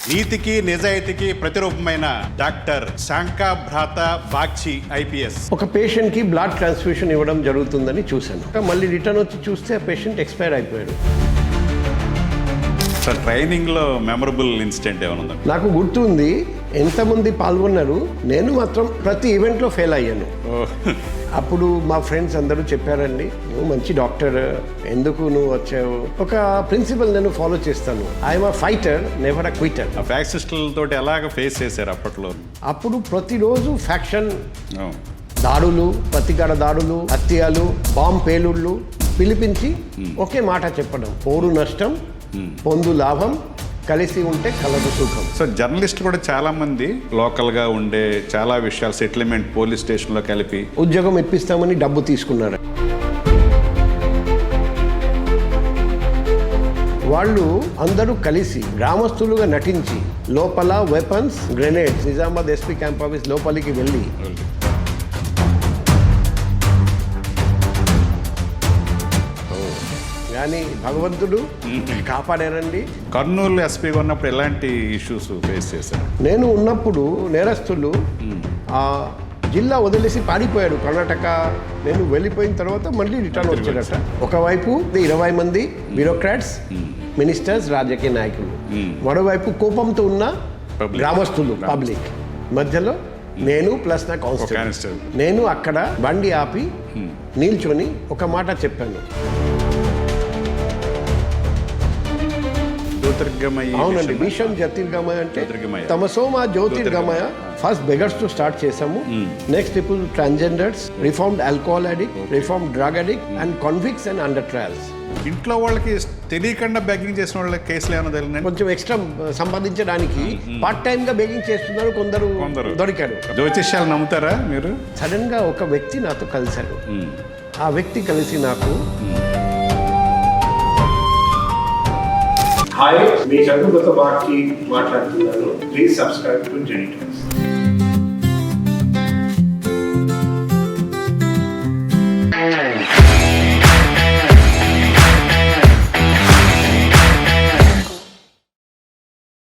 నీతికి నిజాయితీకి ప్రతిరూపమైన doctor శాంకా భ్రాత Bagchi IPS. ఒక పేషెంట్కి బ్లడ్ ట్రాన్స్ఫ్యూషన్ ఇవ్వడం జరుగుతుందని చూశాను. మళ్ళీ రిటర్న్ వచ్చి చూస్తే ఆ పేషెంట్ ఎక్స్పైర్ అయిపోయాడు. సార్, ట్రైనింగ్లో మెమరబుల్ ఇన్సిడెంట్ ఏమైనా ఉందా? నాకు గుర్తుంది, ఎంతమంది పాల్గొన్నారు, నేను మాత్రం ప్రతి ఈవెంట్లో ఫెయిల్ అయ్యాను. అప్పుడు మా ఫ్రెండ్స్ అందరూ చెప్పారండి, నువ్వు మంచి డాక్టర్, ఎందుకు నువ్వు వచ్చావు? ఒక ప్రిన్సిపల్ నేను ఫాలో చేస్తాను, I'm a fighter, never a quitter. ఆ ఫ్యాక్సిస్టులతో ఎలాగ ఫేస్ చేశారు అప్పట్లో? అప్పుడు ప్రతిరోజు ఫ్యాక్షన్ దాడులు, ప్రతికార దాడులు, హత్యలు, బాంబ్ పేలుళ్ళు పిలిపించి ఒకే మాట చెప్పడం, పోరు నష్టం పొందు లాభం, కలిసి ఉంటే కలదు సుఖం. సో జర్నలిస్టులు కూడా చాలా మంది లోకల్గా ఉండే చాలా విషయాలు సెటిల్మెంట్ పోలీస్ స్టేషన్లో కలిపి ఉద్యోగం ఇప్పిస్తామని డబ్బు తీసుకున్నారు. వాళ్ళు అందరూ కలిసి గ్రామస్తులుగా నటించి లోపల weapons, grenades Nizamabad SP camp office లోపలికి వెళ్ళి కానీ భగవంతుడు కాపాడారండి. కర్నూలు ఎస్పీగా ఉన్నప్పుడు ఎలాంటి ఇష్యూస్ ఫేస్ చేశారు? నేను ఉన్నప్పుడు నేరస్తులు ఆ జిల్లా వదిలేసి పారిపోయాడు కర్ణాటక. నేను వెళ్ళిపోయిన తర్వాత మళ్ళీ రిటర్న్ వచ్చాడట. ఒకవైపు 20 మంది బ్యూరోక్రాట్స్, మినిస్టర్స్, రాజకీయ నాయకులు, మరోవైపు కోపంతో ఉన్న గ్రామస్తులు, పబ్లిక్. మధ్యలో నేను ప్లస్ నా కానిస్టేబుల్. నేను అక్కడ బండి ఆపి నిల్చొని ఒక మాట చెప్పాను, అవునండి, భీషం జ్యోతిర్గమయ అంటే తమసోమా జ్యోతిర్గమయ. ఫస్ట్ బెగర్స్ తో స్టార్ట్ చేసాము, నెక్స్ట్ ఇప్పుడు transgenders, reformed alcohol addict, reformed drug addict and convicts and under trials. ఇంట్లో వాళ్ళకి తెలియకుండా బెగ్గింగ్ చేసిన వాళ్ళ కేసులు ఏమైనా తెలియదు? కొంచెం ఎక్స్ట్రా సంపాదించడానికి పార్ట్ టైం గా బెగ్గింగ్ చేస్తున్నారు కొందరు దొరికారు. జ్యోతిష్యాలు నమ్ముతారా మీరు? సడన్ గా ఒక వ్యక్తి నాతో కలిశాడు. ఆ వ్యక్తి కలిసి నాకు, హాయ్, మీ చంద్రబాబు బాగ్చి మాట్లాడుతున్నాను. Please subscribe to Genie talks.